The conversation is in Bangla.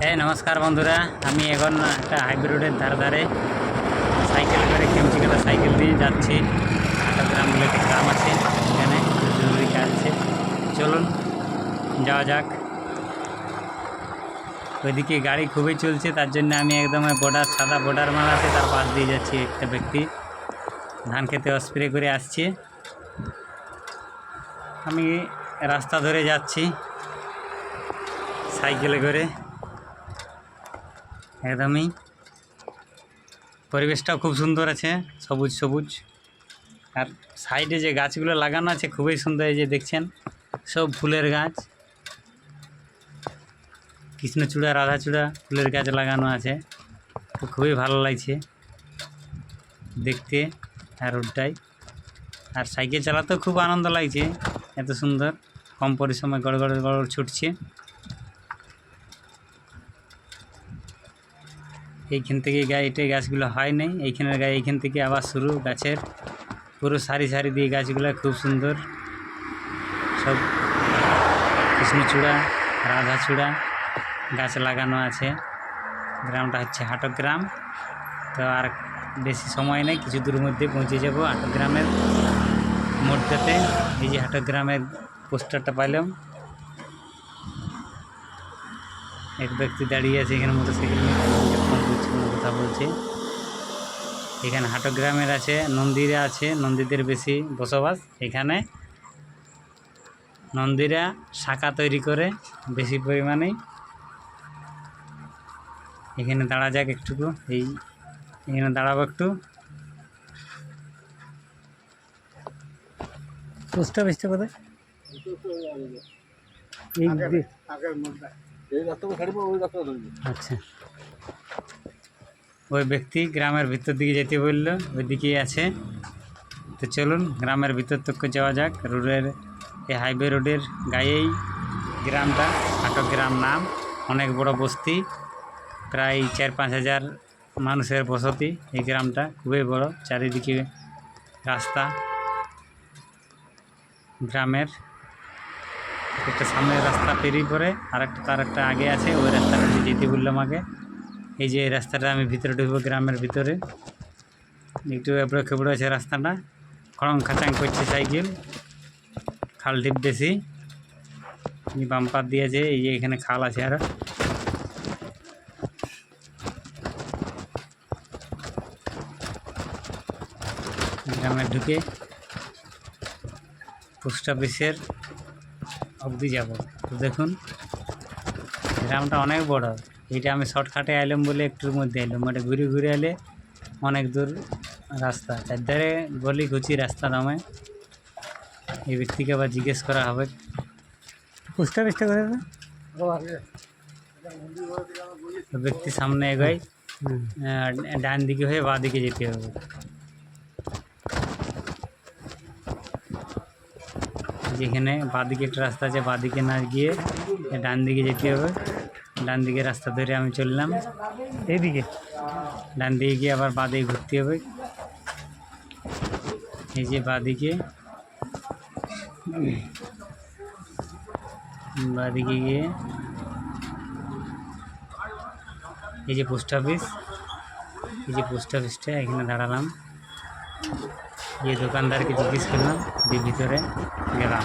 নমস্কার বন্ধুরা, আমি এখন একটা হাইওয়ে রোডের ধারে সাইকেল করে খেমচিকালা সাইকেল দিয়ে যাচ্ছি। গ্রাম বলে একটা গ্রাম আছে, এখানে জরুরি কাজ আছে। চলুন যাওয়া যাক। ওইদিকে গাড়ি খুবই চলছে, তার জন্য আমি একদম বর্ডার সাদা বর্ডার মারা আছে তার পাশ দিয়ে যাচ্ছি। একটা ব্যক্তি ধান খেতে স্প্রে করে আসছে, আমি রাস্তা ধরে যাচ্ছি সাইকেলে করে। একদমই পরিবেশটাও খুব সুন্দর আছে, সবুজ সবুজ। আর সাইডে যে গাছগুলো লাগানো আছে খুবই সুন্দর, এই যে দেখছেন সব ফুলের গাছ, কৃষ্ণচূড়া রাধাচূড়া ফুলের গাছ লাগানো আছে। তো খুবই ভালো লাগছে দেখতে আর রোডটাই। আর সাইকেল চালাতেও খুব আনন্দ লাগছে, এত সুন্দর কম পরিশ্রমে গড় গড় গড় ছুটছে। এইখান থেকে গাড়িতে গাছগুলো হয় নাই, এইখানের গায়ে এইখান থেকে আবার শুরু গাছের পুরো সারি সারি দিয়ে গাছগুলো খুব সুন্দর, সব কৃষ্ণচূড়া রাধাচূড়া গাছ লাগানো আছে। গ্রামটা হচ্ছে হাটক গ্রাম। তো আর বেশি সময় নেই, কিছু দূরের মধ্যে পৌঁছে যাব হাটক গ্রামের মোড়টাতে। এই যে হাটক গ্রামের পোস্টারটা পাইলাম, এক ব্যক্তি দাঁড়িয়ে আছে এখানে মোটরসাইকেল নিয়ে ফোন করছে, কোনো কথা বলছে। এখানে হাটক গ্রামের আছে নন্দীরা আছে, নন্দীদের বেশি বসবাস এখানে। নন্দীরা শাখা তৈরি করে বেশি পরিমাণে। এখানে দাঁড়া যাক একটুকু, এই এখানে দাঁড়াবো একটু। পোস্ট অফিসটা কোথায়? আচ্ছা, ওই ব্যক্তি গ্রামের ভিতর দিকে যেতে বললো, ওইদিকেই আছে। তো চলুন গ্রামের ভিতর তক যাওয়া যাক। রোডের এই হাইওয়ে রোডের গায়েই গ্রামটা, হাটক গ্রাম নাম। অনেক বড় বস্তি, প্রায় 4-5 হাজার মানুষের বসতি এই গ্রামটা, খুবই বড়। চারিদিকে রাস্তা, গ্রামের একটা সামনের রাস্তা পেরিয়ে পরে আরেকটা তার একটা আগে আছে, ওই রাস্তাটা যেতে বললাম আগে। এই যে এই রাস্তাটা আমি ভিতরে ঢুকবো গ্রামের ভিতরে, একটু এবড়ো খেবড়ো আছে রাস্তাটা, খড়ং খাচাং করছে সাইকেল, খাল টিপ বেশি, বাম্পার দিয়েছে। এই যে এখানে খাল আছে আরো। গ্রামে ঢুকে পোস্ট অফিসের অবধি যাব। তো দেখুন গ্রামটা অনেক বড়। এইটা আমি শর্টকাটে এলাম বলে একটুর মধ্যে এলাম, মানে ঘুরে ঘুরে এলে অনেক দূর রাস্তা, চারধারে গলি গুচি রাস্তা নামে। এই ব্যক্তিকে আবার জিজ্ঞেস করা হবে পোস্ট অফিসটা করে। ব্যক্তি সামনে এগোয়, ডান দিকে হয়ে বাঁ দিকে যেতে হবে। যেখানে বাঁ দিকে একটা রাস্তা আছে, বাঁ দিকে না গিয়ে ডান দিকে যেতে হবে। ডান দিকে রাস্তা ধরে আমি চললাম এইদিকে, ডান দিকে গিয়ে আবার বাঁ দিকে ঘুরতে হবে। এই যে বাঁ দিকে গিয়ে এই যে পোস্ট অফিস, এই যে পোস্ট অফিসটা, এখানে দাঁড়ালাম। এই দোকানদারকে জিজ্ঞেস করলাম দিয়ে ভিতরে গেলাম।